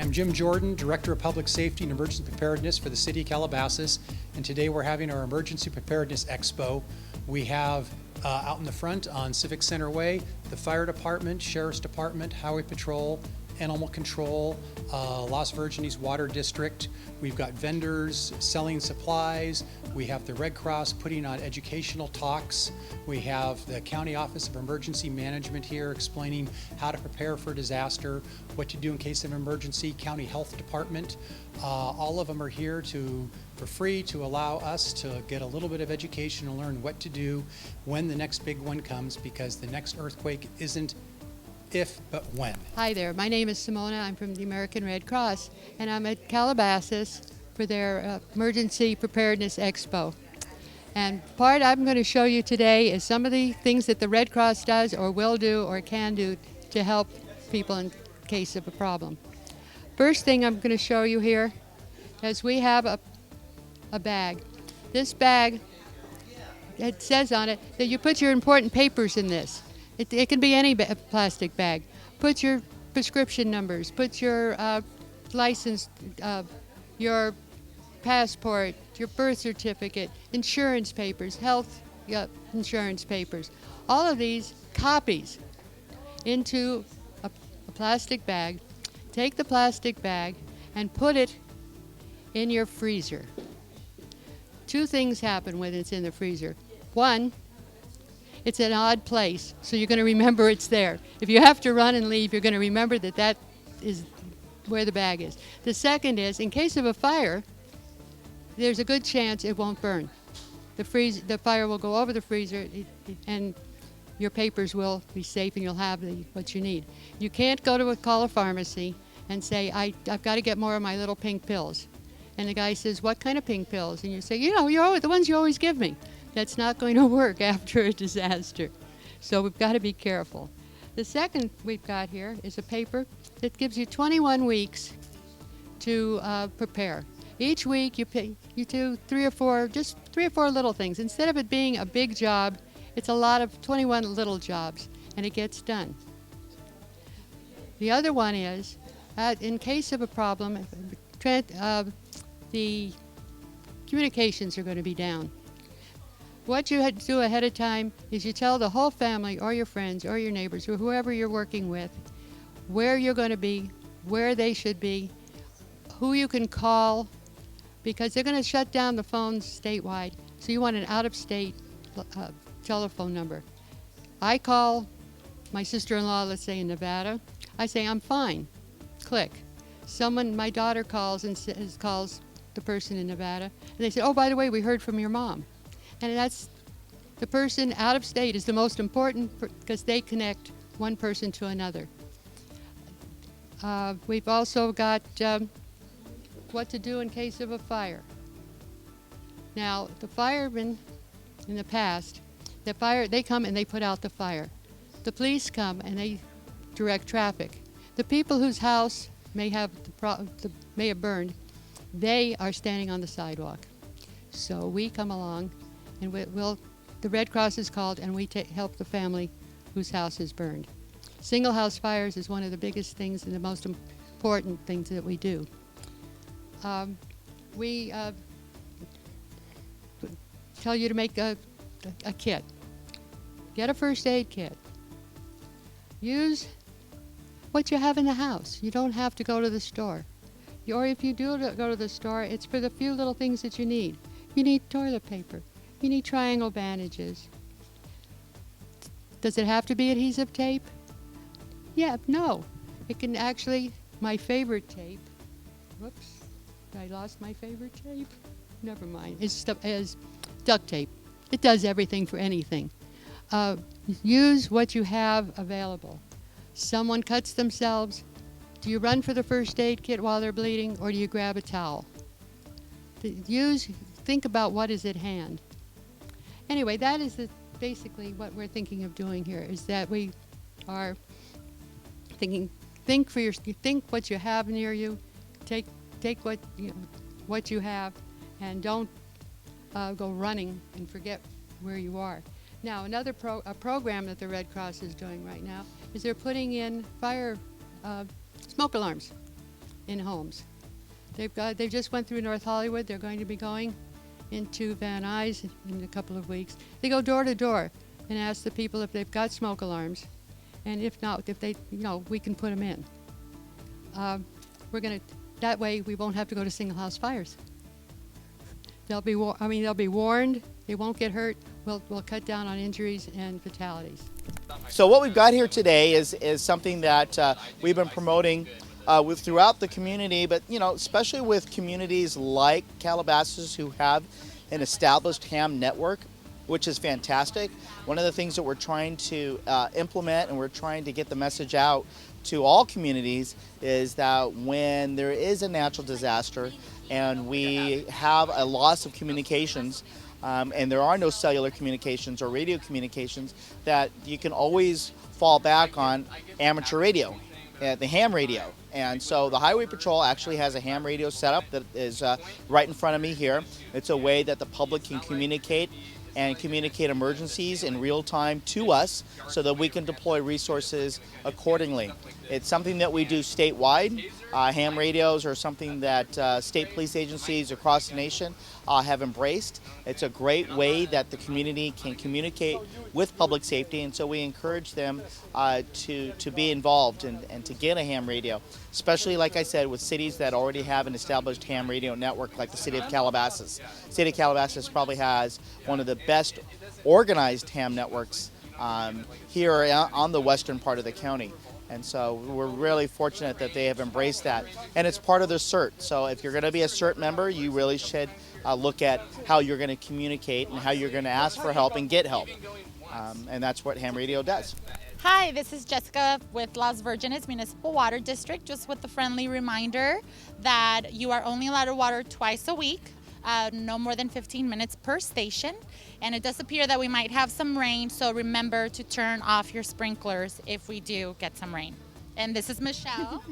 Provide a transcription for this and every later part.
I'm Jim Jordan, Director of Public Safety and Emergency Preparedness for the City of Calabasas, and today we're having our Emergency Preparedness Expo. We have out in the front on Civic Center Way, the Fire Department, Sheriff's Department, Highway Patrol, Animal Control, Las Virgenes Water District. We've got vendors selling supplies. We have the Red Cross putting on educational talks. We have the County Office of Emergency Management here explaining how to prepare for disaster, what to do in case of emergency. County Health Department. All of them are here for free to allow us to get a little bit of education and learn what to do when the next big one comes, because the next earthquake isn't if, but when. Hi there, my name is Simona. I'm from the American Red Cross, and I'm at Calabasas for their Emergency Preparedness Expo. And part I'm going to show you today is some of the things that the Red Cross does or will do or can do to help people in case of a problem. First thing I'm going to show you here is we have a bag. This bag, it says on it that you put your important papers in this. It can be any plastic bag. Put your prescription numbers, put your license, your passport, your birth certificate, insurance papers, health insurance papers. All of these copies into a plastic bag. Take the plastic bag and put it in your freezer. Two things happen when it's in the freezer. One, it's an odd place, so you're going to remember it's there. If you have to run and leave, you're going to remember that that is where the bag is. The second is, in case of a fire, there's a good chance it won't burn. The fire will go over the freezer, and your papers will be safe, and you'll have what you need. You can't call a pharmacy and say, I've got to get more of my little pink pills. And the guy says, what kind of pink pills? And you say, you're the ones you always give me. That's not going to work after a disaster. So we've got to be careful. The second we've got here is a paper that gives you 21 weeks to prepare. Each week you do three or four little things. Instead of it being a big job, it's a lot of 21 little jobs, and it gets done. The other one is, in case of a problem, the communications are going to be down. What you do ahead of time is you tell the whole family or your friends or your neighbors or whoever you're working with where you're going to be, where they should be, who you can call, because they're going to shut down the phones statewide. So you want an out-of-state telephone number. I call my sister-in-law, let's say in Nevada. I say, I'm fine. Click. My daughter calls and calls the person in Nevada, and they say, oh, by the way, we heard from your mom. And that's the person out of state is the most important because they connect one person to another. We've also got what to do in case of a fire. Now, the firemen in the past, they come and they put out the fire. The police come and they direct traffic. The people whose house may have burned, they are standing on the sidewalk. So we come along, and the Red Cross is called, and we help the family whose house is burned. Single house fires is one of the biggest things and the most important things that we do. We tell you to make a kit. Get a first aid kit. Use what you have in the house. You don't have to go to the store. Or if you do go to the store, it's for the few little things that you need. You need toilet paper. You need triangle bandages. Does it have to be adhesive tape? Yeah, no. It can actually, my favorite tape, whoops, I lost my favorite tape. Never mind, is duct tape. It does everything for anything. Use what you have available. Someone cuts themselves. Do you run for the first aid kit while they're bleeding, or do you grab a towel? Think about what is at hand. Anyway, that is basically what we're thinking of doing here, is that we are thinking, think what you have near you, take what you have, and don't go running and forget where you are. Now, another program that the Red Cross is doing right now is they're putting in fire smoke alarms. in homes. They just went through North Hollywood. They're going to be going into Van Nuys in a couple of weeks. They go door to door and ask the people if they've got smoke alarms, and if not, if they, we can put them in. That way we won't have to go to single house fires. They'll be warned. They won't get hurt. We'll cut down on injuries and fatalities. So what we've got here today is something that we've been promoting throughout the community, but especially with communities like Calabasas who have an established ham network, which is fantastic. One of the things that we're trying to implement, and we're trying to get the message out to all communities, is that when there is a natural disaster and we have a loss of communications, and there are no cellular communications or radio communications, that you can always fall back on amateur radio, the ham radio. And so the Highway Patrol actually has a ham radio setup that is right in front of me here. It's a way that the public can communicate emergencies in real time to us so that we can deploy resources accordingly. It's something that we do statewide. Ham radios are something that state police agencies across the nation have embraced. It's a great way that the community can communicate with public safety, and so we encourage them to be involved and to get a ham radio, especially, like I said, with cities that already have an established ham radio network, like the city of Calabasas. The city of Calabasas probably has one of the best organized ham networks here on the western part of the county. And so we're really fortunate that they have embraced that. And it's part of their CERT. So if you're going to be a CERT member, you really should look at how you're going to communicate and how you're going to ask for help and get help. And that's what ham radio does. Hi, this is Jessica with Las Virgenes Municipal Water District, just with the friendly reminder that you are only allowed to water twice a week. No more than 15 minutes per station, and it does appear that we might have some rain, so remember to turn off your sprinklers if we do get some rain. And this is Michelle.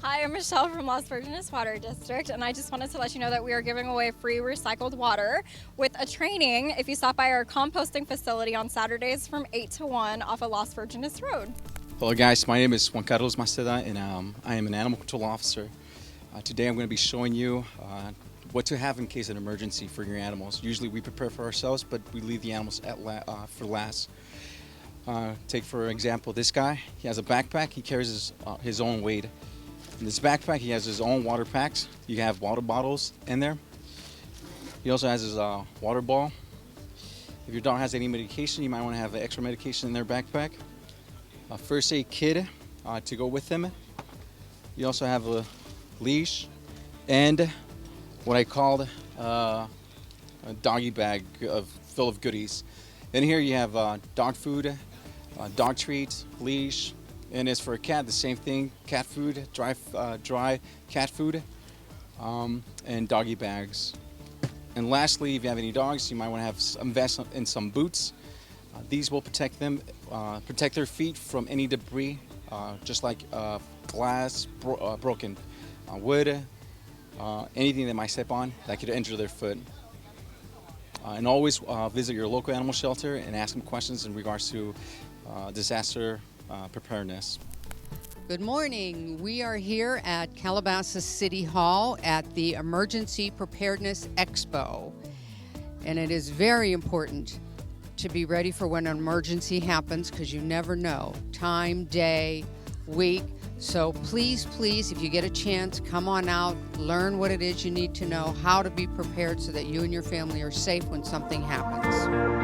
Hi, I'm Michelle from Las Virgenes Water District, and I just wanted to let you know that we are giving away free recycled water with a training if you stop by our composting facility on Saturdays from 8 to 1 off of Las Virgenes Road. Hello guys, my name is Juan Carlos Maceda, and I am an animal control officer. Today I'm going to be showing you what to have in case of an emergency for your animals. Usually we prepare for ourselves, but we leave the animals for last. Take for example this guy. He has a backpack. He carries his own weight. In this backpack he has his own water packs. You have water bottles in there. He also has his water ball. If your dog has any medication, you might want to have extra medication in their backpack. A first aid kit to go with them. You also have a leash and what I called a doggy bag full of goodies. In here you have dog food, dog treats, leash, and as for a cat, the same thing: cat food, dry cat food, and doggy bags. And lastly, if you have any dogs, you might want to have invest in some boots. These will protect them, protect their feet from any debris, just like glass, broken wood. Anything they might step on that could injure their foot. And always visit your local animal shelter and ask them questions in regards to disaster preparedness. Good morning. We are here at Calabasas City Hall at the Emergency Preparedness Expo. And it is very important to be ready for when an emergency happens, because you never know. Time, day, week. So please, if you get a chance, come on out, learn what it is you need to know, how to be prepared so that you and your family are safe when something happens.